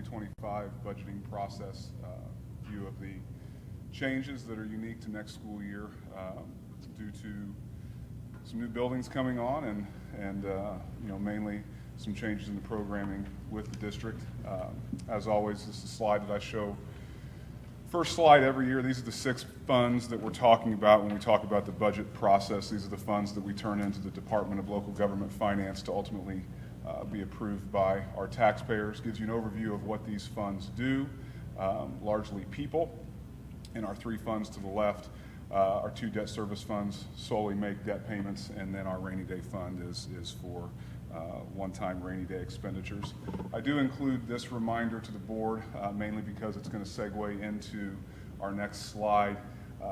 2025 budgeting process, view of the changes that are unique to next school year due to some new buildings coming on and mainly some changes in the programming with the district. As always, this is a slide that I show. First slide every year. These are the 6 funds that we're talking about when we talk about the budget process. These are the funds that we turn into the Department of Local Government Finance to ultimately be approved by our taxpayers. Gives you an overview of what these funds do, largely people. And our 3 funds to the left, our 2 debt service funds solely make debt payments, and then our rainy day fund is for one-time rainy day expenditures. I do include this reminder to the board mainly because it's going to segue into our next slide.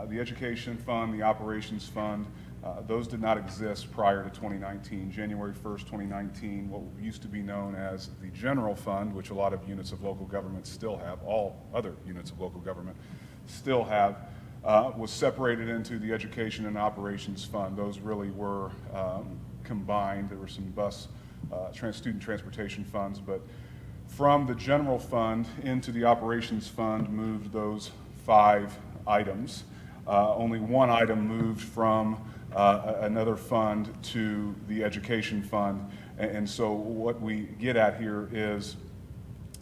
The education fund, the operations fund, those did not exist prior to 2019. January 1st, 2019, what used to be known as the general fund, which a lot of units of local government still have, all other units of local government still have, was separated into the education and operations fund. Those really were combined. There were some bus student transportation funds, but from the general fund into the operations fund moved those 5 items. Only one item moved from another fund to the education fund, and so what we get at here is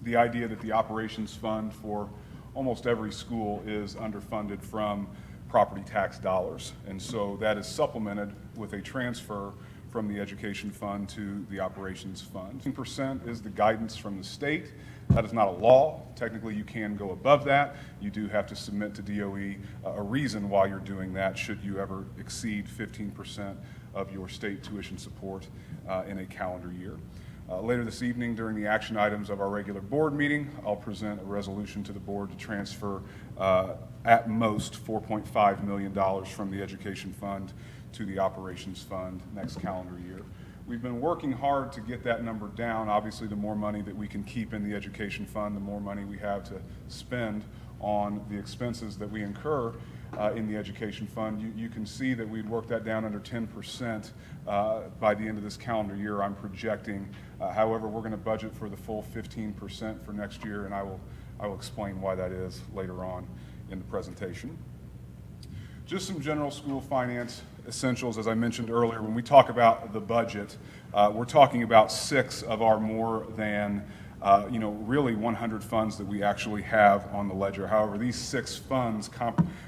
the idea that the operations fund for almost every school is underfunded from property tax dollars, and so that is supplemented with a transfer from the education fund to the operations fund. 10% is the guidance from the state. That is not a law. Technically, you can go above that. You do have to submit to DOE a reason why you're doing that should you ever exceed 15% of your state tuition support in a calendar year. Later this evening, during the action items of our regular board meeting, I'll present a resolution to the board to transfer at most $4.5 million from the education fund to the operations fund next calendar year. We've been working hard to get that number down. Obviously, the more money that we can keep in the education fund, the more money we have to spend on the expenses that we incur in the education fund. You can see that we'd work that down under 10% by the end of this calendar year. I'm projecting. However, we're going to budget for the full 15% for next year, and I will explain why that is later on in the presentation. Just some general school finance essentials. As I mentioned earlier, when we talk about the budget, we're talking about 6 of our more than really 100 funds that we actually have on the ledger. However, these 6 funds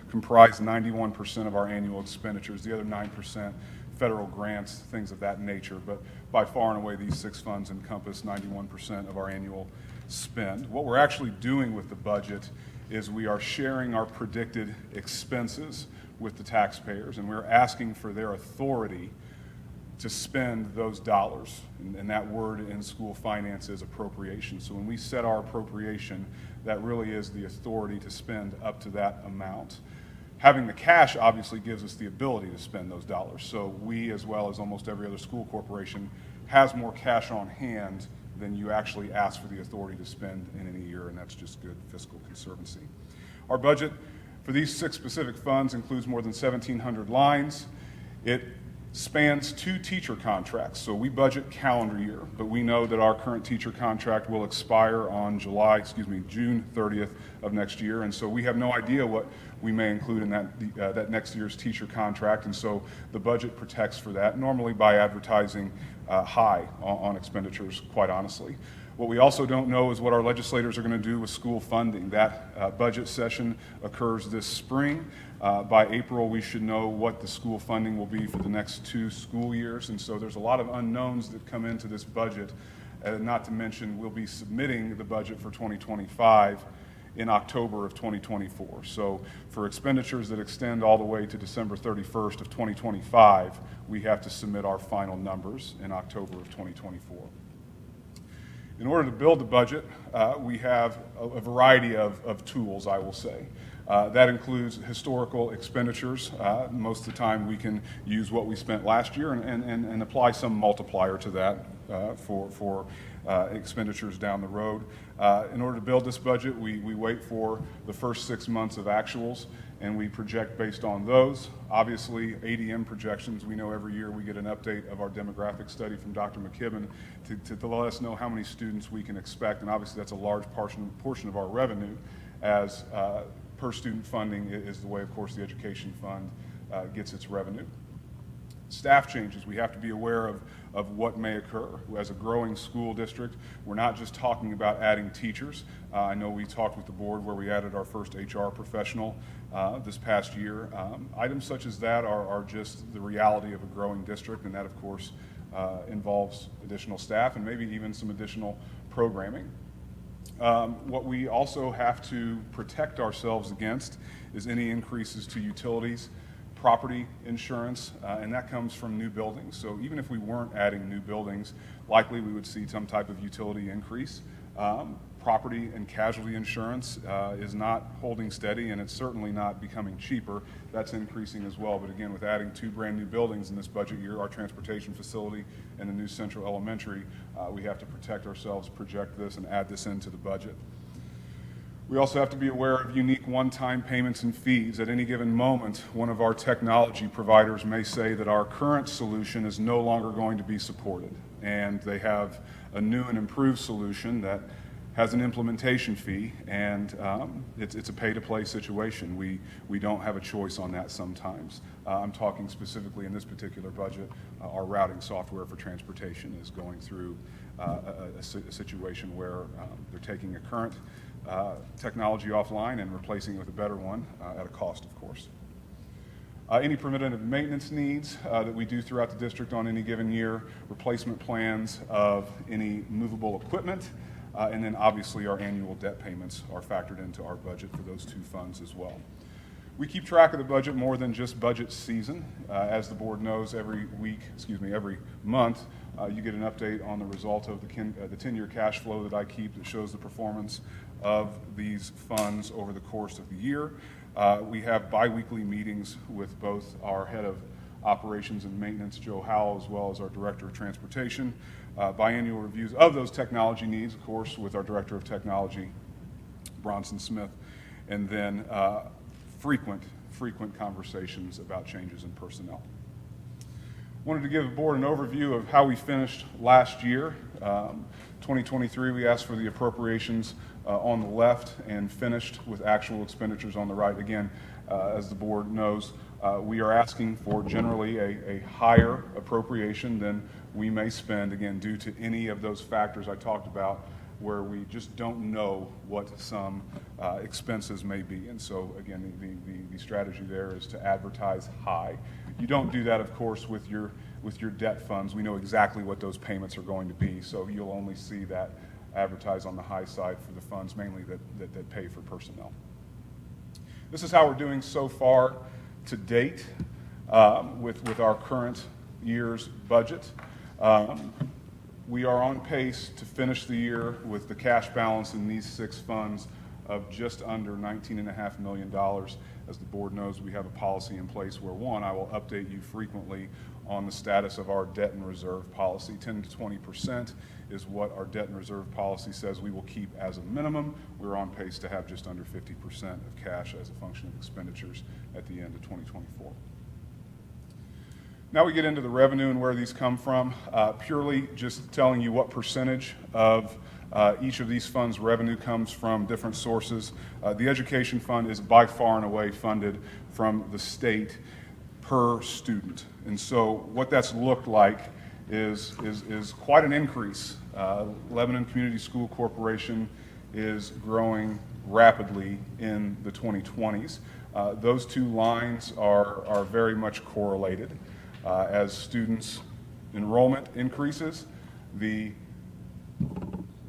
comprise 91% of our annual expenditures. The other 9% federal grants, things of that nature. But by far and away, these 6 funds encompass 91% of our annual spend. What we're actually doing with the budget is we are sharing our predicted expenses with the taxpayers, and we're asking for their authority to spend those dollars, and that word in school finance is appropriation. So when we set our appropriation, that really is the authority to spend up to that amount. Having the cash obviously gives us the ability to spend those dollars. So we, as well as almost every other school corporation, has more cash on hand than you actually ask for the authority to spend in any year, and that's just good fiscal conservancy. Our budget for these 6 specific funds includes more than 1,700 lines. It spans 2 teacher contracts. So we budget calendar year, but we know that our current teacher contract will expire on June 30th of next year, and so we have no idea what we may include in that next year's teacher contract, and so the budget protects for that, normally by advertising high on expenditures, quite honestly. What we also don't know is what our legislators are going to do with school funding. That budget session occurs this spring. By April, we should know what the school funding will be for the next 2 school years, and so there's a lot of unknowns that come into this budget, not to mention we'll be submitting the budget for 2025 in October of 2024. So for expenditures that extend all the way to December 31st of 2025, we have to submit our final numbers in October of 2024. In order to build the budget, we have a variety of tools, I will say. That includes historical expenditures. Most of the time we can use what we spent last year and apply some multiplier to that for expenditures down the road. In order to build this budget, we wait for the first 6 months of actuals, and we project based on those. Obviously, ADM projections, we know every year we get an update of our demographic study from Dr. McKibben to let us know how many students we can expect, and obviously that's a large portion of our revenue, as per student funding is the way, of course, the education fund gets its revenue. Staff changes, we have to be aware of what may occur. As a growing school district, we're not just talking about adding teachers. I know we talked with the board where we added our first HR professional this past year. Items such as that are just the reality of a growing district, and that, of course, involves additional staff and maybe even some additional programming. What we also have to protect ourselves against is any increases to utilities, property insurance, and that comes from new buildings. So even if we weren't adding new buildings, likely we would see some type of utility increase. Property and casualty insurance is not holding steady, and it's certainly not becoming cheaper. That's increasing as well. But again, with adding 2 brand new buildings in this budget year, our transportation facility and the new Central Elementary, we have to protect ourselves, project this, and add this into the budget. We also have to be aware of unique one-time payments and fees. At any given moment, one of our technology providers may say that our current solution is no longer going to be supported, and they have a new and improved solution that has an implementation fee, and it's a pay-to-play situation. We don't have a choice on that sometimes. I'm talking specifically in this particular budget, our routing software for transportation is going through a situation where they're taking a current technology offline and replacing it with a better one at a cost, of course. Any preventative maintenance needs that we do throughout the district on any given year, replacement plans of any movable equipment, and then obviously our annual debt payments are factored into our budget for those 2 funds as well. We keep track of the budget more than just budget season. As the board knows, every month, you get an update on the result of the 10-year cash flow that I keep that shows the performance of these funds over the course of the year. We have bi-weekly meetings with both our head of operations and maintenance, Joe Howell, as well as our director of transportation. Biannual reviews of those technology needs, of course, with our director of technology, Bronson Smith, and then frequent conversations about changes in personnel. Wanted to give the board an overview of how we finished last year. 2023, we asked for the appropriations on the left and finished with actual expenditures on the right. Again, as the board knows, we are asking for generally a higher appropriation than we may spend, again, due to any of those factors I talked about where we just don't know what some expenses may be. And so, again, the strategy there is to advertise high. You don't do that, of course, with your debt funds. We know exactly what those payments are going to be, so you'll only see that advertised on the high side for the funds mainly that pay for personnel. This is how we're doing so far to date with our current year's budget. We are on pace to finish the year with the cash balance in these 6 funds of just under $19.5 million. As the board knows, we have a policy in place where, one, I will update you frequently on the status of our debt and reserve policy. 10 to 20% is what our debt and reserve policy says we will keep as a minimum. We're on pace to have just under 50% of cash as a function of expenditures at the end of 2024. Now we get into the revenue and where these come from. Purely just telling you what percentage of each of these funds' revenue comes from different sources. The education fund is by far and away funded from the state per student. And so what that's looked like is quite an increase. Lebanon Community School Corporation is growing rapidly in the 2020s. Those 2 lines are very much correlated. As students' enrollment increases, the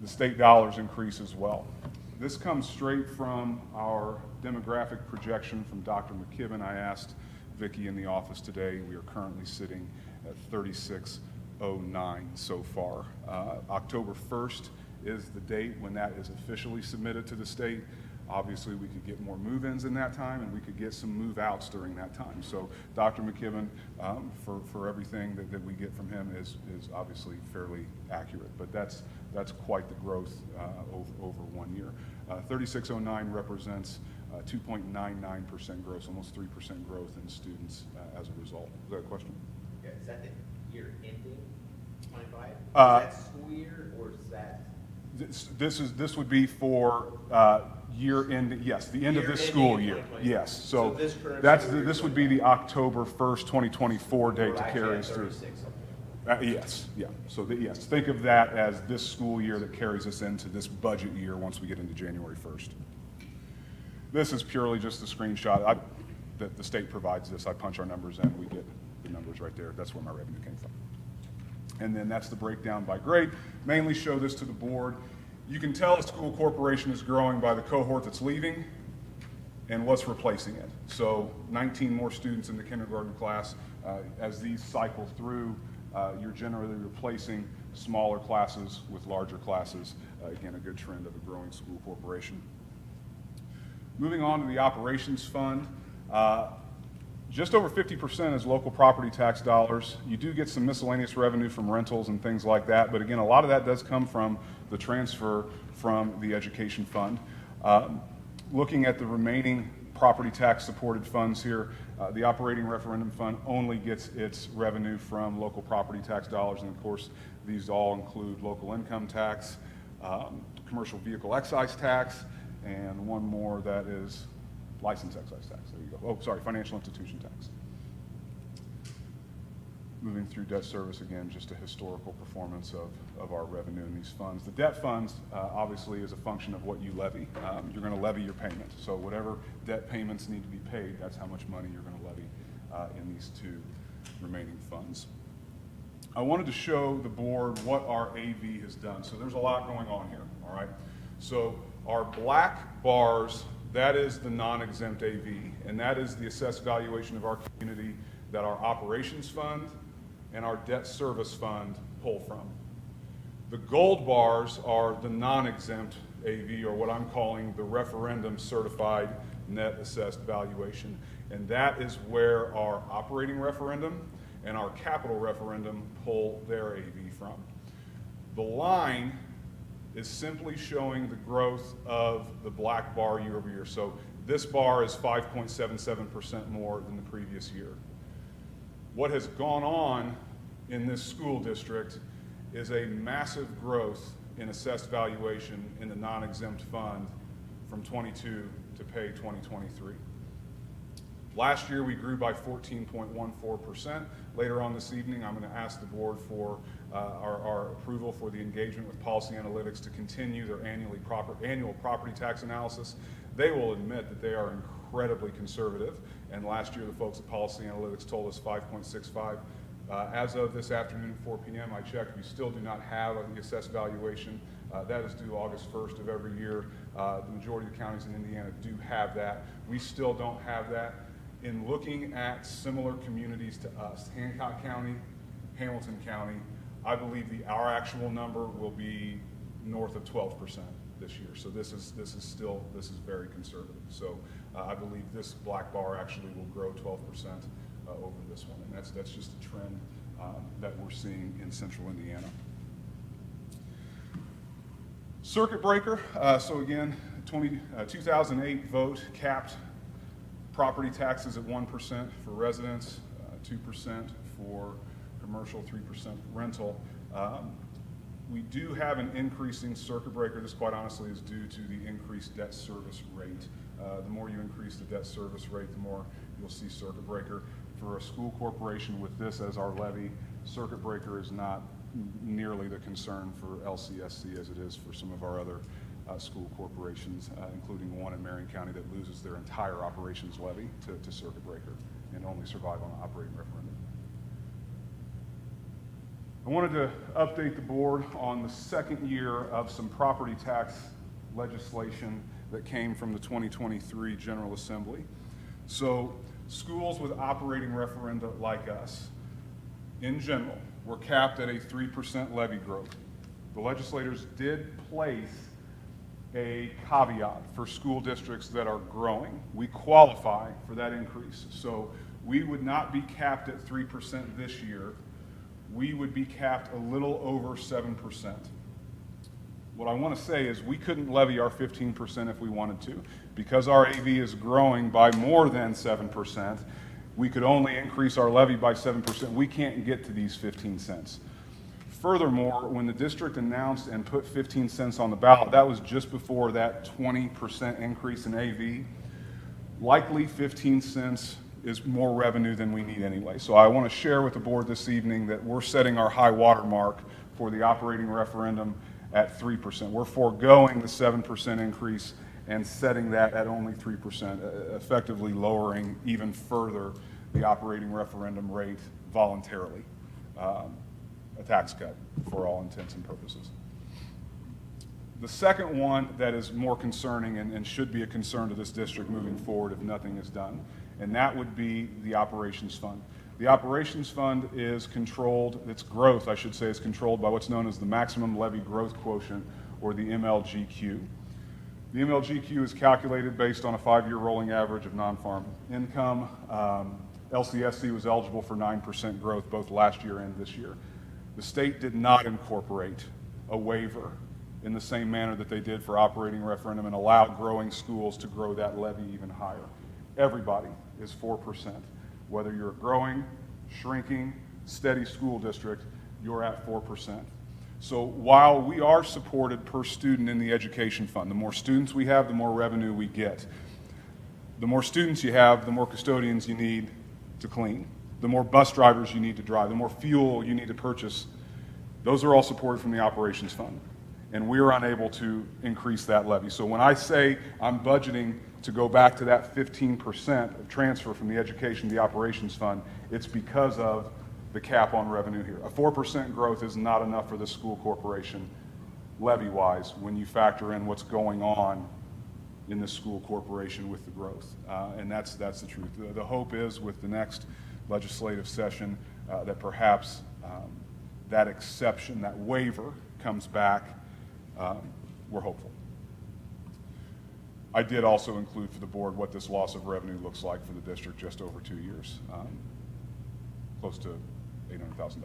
state dollars increase as well. This comes straight from our demographic projection from Dr. McKibben. I asked Vicki in the office today. We are currently sitting at 3609 so far. October 1st is the date when that is officially submitted to the state. Obviously, we could get more move-ins in that time, and we could get some move-outs during that time. So Dr. McKibben, for everything that we get from him is obviously fairly accurate, but that's quite the growth over 1 year. 3609 represents 2.99% growth, almost 3% growth in students as a result. Is that a question? Yeah, is that the year ending 25? Is that school year, or is that? This would be for year end, yes, the end of this school year. Yes, so this would be the October 1st, 2024 date to carry us through. Yes, yeah. So yes, think of that as this school year that carries us into this budget year once we get into January 1st. This is purely just a screenshot. The state provides this. I punch our numbers in, we get the numbers right there. That's where my revenue came from. And then that's the breakdown by grade. Mainly show this to the board. You can tell a school corporation is growing by the cohort that's leaving and what's replacing it. So 19 more students in the kindergarten class. As these cycle through, you're generally replacing smaller classes with larger classes. Again, a good trend of a growing school corporation. Moving on to the operations fund. Just over 50% is local property tax dollars. You do get some miscellaneous revenue from rentals and things like that, but again, a lot of that does come from the transfer from the education fund. Looking at the remaining property tax supported funds here, the operating referendum fund only gets its revenue from local property tax dollars, and of course, these all include local income tax, commercial vehicle excise tax, and one more that is license excise tax. There you go. Oh, sorry, financial institution tax. Moving through debt service, again, just a historical performance of our revenue in these funds. The debt funds obviously is a function of what you levy. You're going to levy your payment. So whatever debt payments need to be paid, that's how much money you're going to levy in these two remaining funds. I wanted to show the board what our AV has done. So there's a lot going on here, all right? So our black bars, that is the non-exempt AV, and that is the assessed valuation of our community that our operations fund and our debt service fund pull from. The gold bars are the non-exempt AV, or what I'm calling the referendum certified net assessed valuation, and that is where our operating referendum and our capital referendum pull their AV from. The line is simply showing the growth of the black bar year over year. So this bar is 5.77% more than the previous year. What has gone on in this school district is a massive growth in assessed valuation in the non-exempt fund from 22 to pay 2023. Last year we grew by 14.14%. Later on this evening I'm going to ask the board for our approval for the engagement with Policy Analytics to continue their annual property tax analysis. They will admit that they are incredibly conservative, and last year the folks at Policy Analytics told us 5.65. As of this afternoon at 4 p.m. I checked, we still do not have the assessed valuation. That is due August 1st of every year. The majority of the counties in Indiana do have that. We still don't have that. In looking at similar communities to us, Hancock County, Hamilton County, I believe our actual number will be north of 12% this year. So this is very conservative. So I believe this black bar actually will grow 12% over this one, and that's just a trend that we're seeing in central Indiana. Circuit breaker. So again, 2008 vote capped property taxes at 1% for residents, 2% for commercial, 3% rental. We do have an increasing circuit breaker. This, quite honestly, is due to the increased debt service rate. The more you increase the debt service rate, the more you'll see circuit breaker. For a school corporation with this as our levy, circuit breaker is not nearly the concern for LCSC as it is for some of our other school corporations, including one in Marion County that loses their entire operations levy to circuit breaker and only survive on an operating referendum. I wanted to update the board on the second year of some property tax legislation that came from the 2023 General Assembly. So schools with operating referenda like us, in general, were capped at a 3% levy growth. The legislators did place a caveat for school districts that are growing. We qualify for that increase. So we would not be capped at 3% this year. We would be capped a little over 7%. What I want to say is we couldn't levy our 15% if we wanted to. Because our AV is growing by more than 7%, we could only increase our levy by 7%. We can't get to these 15 cents. Furthermore, when the district announced and put 15 cents on the ballot, that was just before that 20% increase in AV. Likely 15 cents is more revenue than we need anyway. So I want to share with the board this evening that we're setting our high water mark for the operating referendum at 3%. We're foregoing the 7% increase and setting that at only 3%, effectively lowering even further the operating referendum rate voluntarily. A tax cut for all intents and purposes. The second one that is more concerning and should be a concern to this district moving forward if nothing is done, and that would be the operations fund. The operations fund is controlled, its growth, I should say, is controlled by what's known as the maximum levy growth quotient, or the MLGQ. The MLGQ is calculated based on a 5-year rolling average of non-farm income. LCSC was eligible for 9% growth both last year and this year. The state did not incorporate a waiver in the same manner that they did for operating referendum and allow growing schools to grow that levy even higher. Everybody is 4%. Whether you're a growing, shrinking, steady school district, you're at 4%. So while we are supported per student in the education fund, the more students we have, the more revenue we get. The more students you have, the more custodians you need to clean. The more bus drivers you need to drive, the more fuel you need to purchase. Those are all supported from the operations fund. And we're unable to increase that levy. So when I say I'm budgeting to go back to that 15% of transfer from the education to the operations fund, it's because of the cap on revenue here. A 4% growth is not enough for the school corporation levy-wise when you factor in what's going on in the school corporation with the growth. And that's the truth. The hope is with the next legislative session that perhaps that exception, that waiver comes back. We're hopeful. I did also include for the board what this loss of revenue looks like for the district just over 2 years, close to $800,000.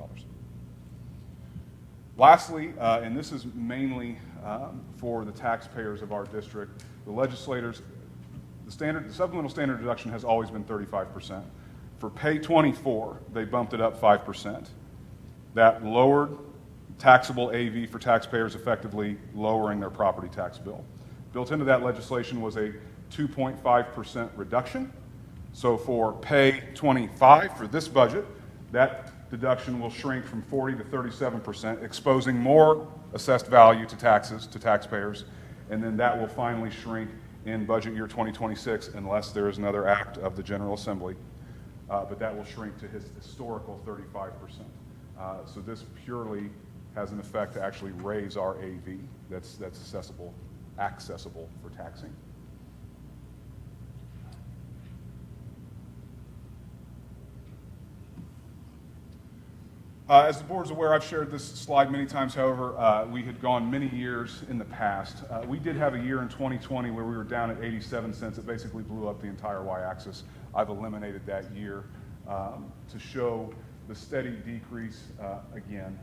Lastly, and this is mainly for the taxpayers of our district, the legislators, the supplemental standard deduction has always been 35%. For pay 24, they bumped it up 5%. That lowered taxable AV for taxpayers, effectively lowering their property tax bill. Built into that legislation was a 2.5% reduction. So for pay 25 for this budget, that deduction will shrink from 40 to 37%, exposing more assessed value to taxes to taxpayers, and then that will finally shrink in budget year 2026 unless there is another act of the General Assembly. But that will shrink to his historical 35%. So this purely has an effect to actually raise our AV that's accessible for taxing. As the board's aware, I've shared this slide many times. However, we had gone many years in the past. We did have a year in 2020 where we were down at 87 cents. It basically blew up the entire y-axis. I've eliminated that year to show the steady decrease again.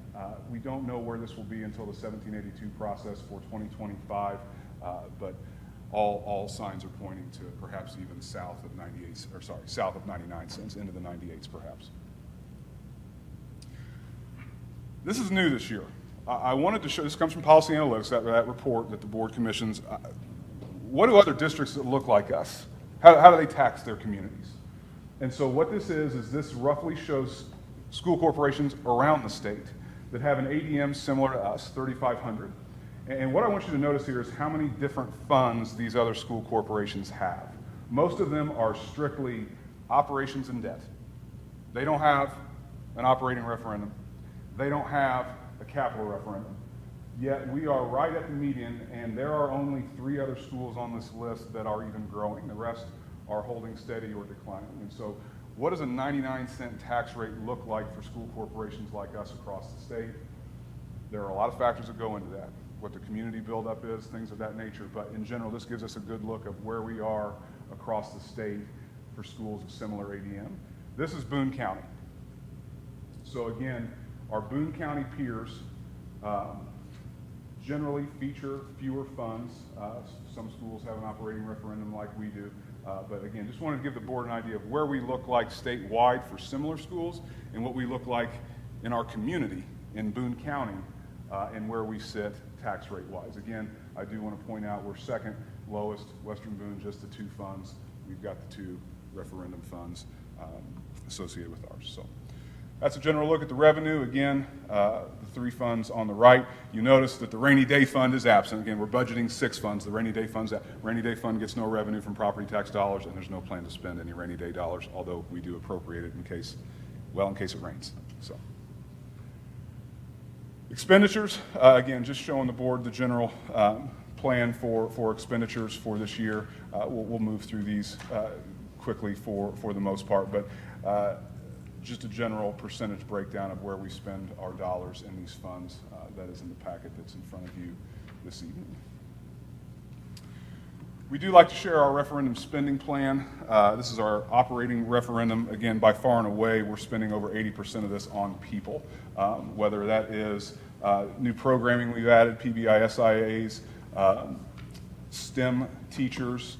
We don't know where this will be until the 1782 process for 2025, but all signs are pointing to perhaps even south of 99 cents, into the 98s perhaps. This is new this year. I wanted to show, this comes from Policy Analytics, that report that the board commissions. What do other districts that look like us, how do they tax their communities? And so what this is this roughly shows school corporations around the state that have an ADM similar to us, 3,500. And what I want you to notice here is how many different funds these other school corporations have. Most of them are strictly operations and debt. They don't have an operating referendum. They don't have a capital referendum. Yet we are right at the median, and there are only 3 other schools on this list that are even growing. The rest are holding steady or declining. And so what does a 99-cent tax rate look like for school corporations like us across the state? There are a lot of factors that go into that. what the community buildup is, things of that nature. But in general, this gives us a good look of where we are across the state for schools of similar ADM. This is Boone County. So again, our Boone County peers generally feature fewer funds. Some schools have an operating referendum like we do. But again, just wanted to give the board an idea of where we look like statewide for similar schools and what we look like in our community in Boone County and where we sit tax rate wise. Again, I do want to point out we're second lowest, Western Boone just the 2 funds. We've got the 2 referendum funds associated with ours. So that's a general look at the revenue. Again, the 3 funds on the right. You notice that the rainy day fund is absent. Again, we're budgeting 6 funds. The rainy day fund gets no revenue from property tax dollars, and there's no plan to spend any rainy day dollars, although we do appropriate it in case it rains. So expenditures, again, just showing the board the general plan for expenditures for this year. We'll move through these quickly for the most part, but just a general percentage breakdown of where we spend our dollars in these funds. That is in the packet that's in front of you this evening. We do like to share our referendum spending plan. This is our operating referendum. Again, by far and away, we're spending over 80% of this on people, whether that is new programming we've added, PBI SIAs, STEM teachers,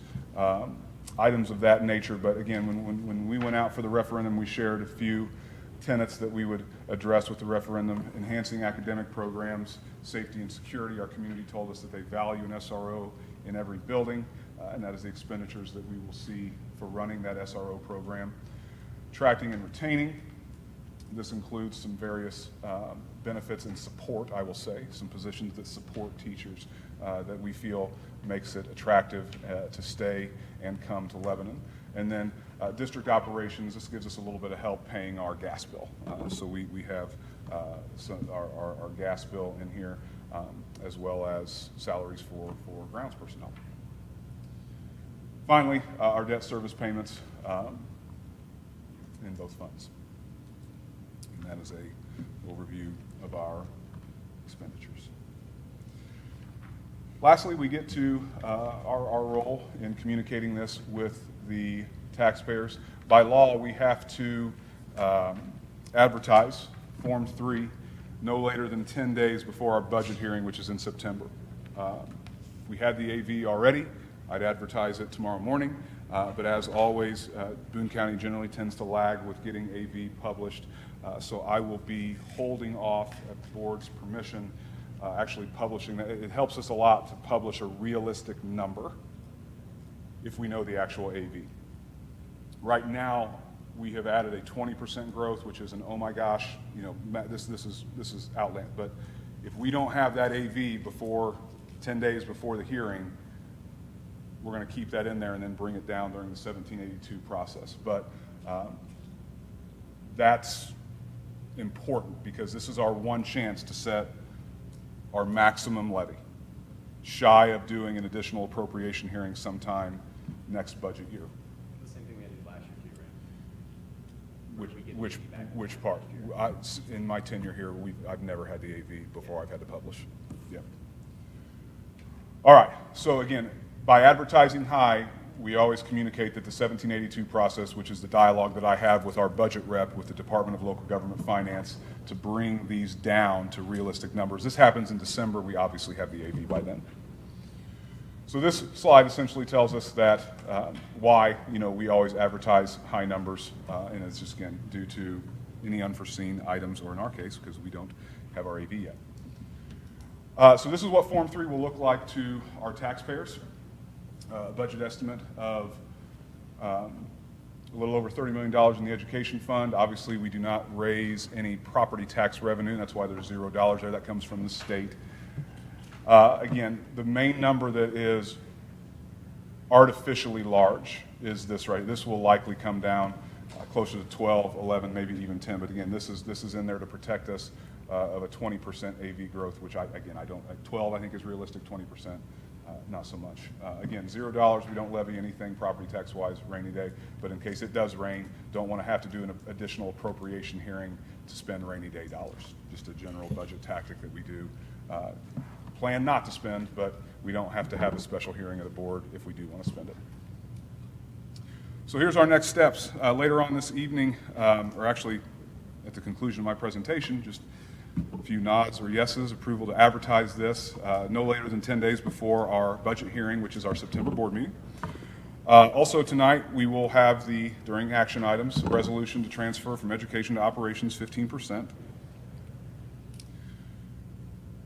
items of that nature. But again, when we went out for the referendum, we shared a few tenets that we would address with the referendum: enhancing academic programs, safety and security. Our community told us that they value an SRO in every building, and that is the expenditures that we will see for running that SRO program. Attracting and retaining. This includes some various benefits and support, I will say, some positions that support teachers that we feel makes it attractive to stay and come to Lebanon. And then district operations, this gives us a little bit of help paying our gas bill. So we have our gas bill in here, as well as salaries for grounds personnel. Finally, our debt service payments in both funds. And that is an overview of our expenditures. Lastly, we get to our role in communicating this with the taxpayers. By law, we have to advertise Form 3 no later than 10 days before our budget hearing, which is in September. If we had the AV already, I'd advertise it tomorrow morning. But as always, Boone County generally tends to lag with getting AV published. So I will be holding off at the board's permission actually publishing that. It helps us a lot to publish a realistic number if we know the actual AV. Right now, we have added a 20% growth, which is an oh my gosh, this is outland. But if we don't have that AV before 10 days before the hearing, we're going to keep that in there and then bring it down during the 1782 process. But that's important because this is our one chance to set our maximum levy, shy of doing an additional appropriation hearing sometime next budget year. The same thing we had to do last year too, right? Which part? In my tenure here, I've never had the AV before I've had to publish. Yeah. All right. So again, by advertising high, we always communicate that the 1782 process, which is the dialogue that I have with our budget rep with the Department of Local Government Finance to bring these down to realistic numbers. This happens in December. We obviously have the AV by then. So this slide essentially tells us that why we always advertise high numbers, and it's just, again, due to any unforeseen items, or in our case, because we don't have our AV yet. So this is what Form 3 will look like to our taxpayers. Budget estimate of a little over $30 million in the education fund. Obviously, we do not raise any property tax revenue. That's why there's $0 there. That comes from the state. Again, the main number that is artificially large is this right. This will likely come down closer to 12, 11, maybe even 10. But again, this is in there to protect us of a 20% AV growth, which I don't. 12 I think is realistic. 20%. Not so much. Again, $0, we don't levy anything property tax-wise rainy day, but in case it does rain, don't want to have to do an additional appropriation hearing to spend rainy day dollars. Just a general budget tactic that we do plan not to spend, but we don't have to have a special hearing of the board if we do want to spend it. So here's our next steps. Later on this evening, or actually at the conclusion of my presentation, just a few nods or yeses, approval to advertise this no later than 10 days before our budget hearing, which is our September board meeting. Also tonight, we will have during action items, resolution to transfer from education to operations 15%.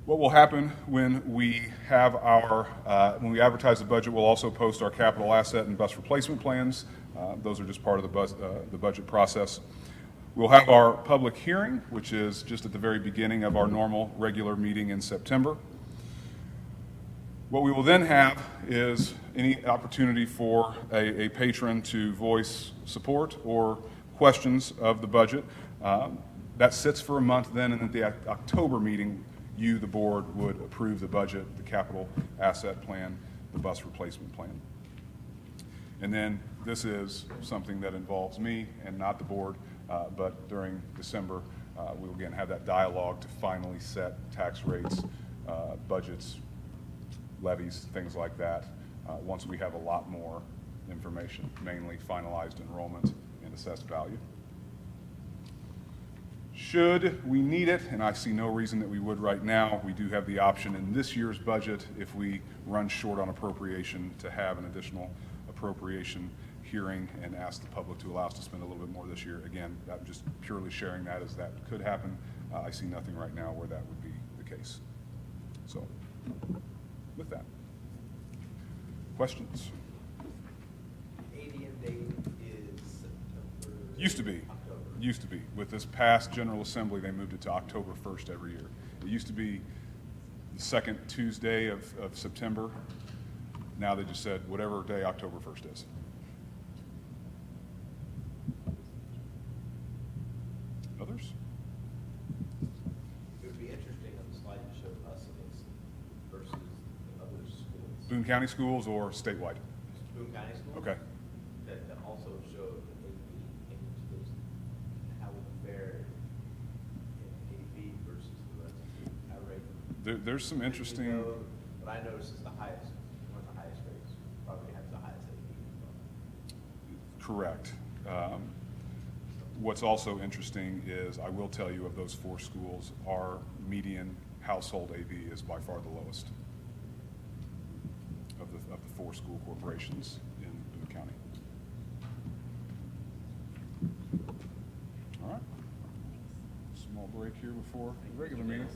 What will happen when we have when we advertise the budget, we'll also post our capital asset and bus replacement plans. Those are just part of the budget process. We'll have our public hearing, which is just at the very beginning of our normal regular meeting in September. What we will then have is any opportunity for a patron to voice support or questions of the budget. That sits for a month then, and at the October meeting, you, the board, would approve the budget, the capital asset plan, the bus replacement plan. And then this is something that involves me and not the board, but during December, we will again have that dialogue to finally set tax rates, budgets, levies, things like that, once we have a lot more information, mainly finalized enrollment and assessed value. Should we need it, and I see no reason that we would right now, we do have the option in this year's budget, if we run short on appropriation, to have an additional appropriation hearing and ask the public to allow us to spend a little bit more this year. Again, I'm just purely sharing that as that could happen. I see nothing right now where that would be the case. So, with that, questions? ADM date is September. Used to be. October. Used to be. With this past General Assembly, they moved it to October 1st every year. It used to be the second Tuesday of September. Now they just said whatever day October 1st is. Others? It would be interesting on the slide to show us against versus the other schools. Boone County schools or statewide? Boone County schools? Okay. That also showed the AP English schools, how we compare in AP versus the rest of the rate. There's some interesting. What I noticed is the highest, one of the highest rates, probably has the highest AP. Correct. What's also interesting is, I will tell you, of those 4 schools, our median household AV is by far the lowest of the 4 school corporations in Boone County. All right. Small break here before the regular meeting.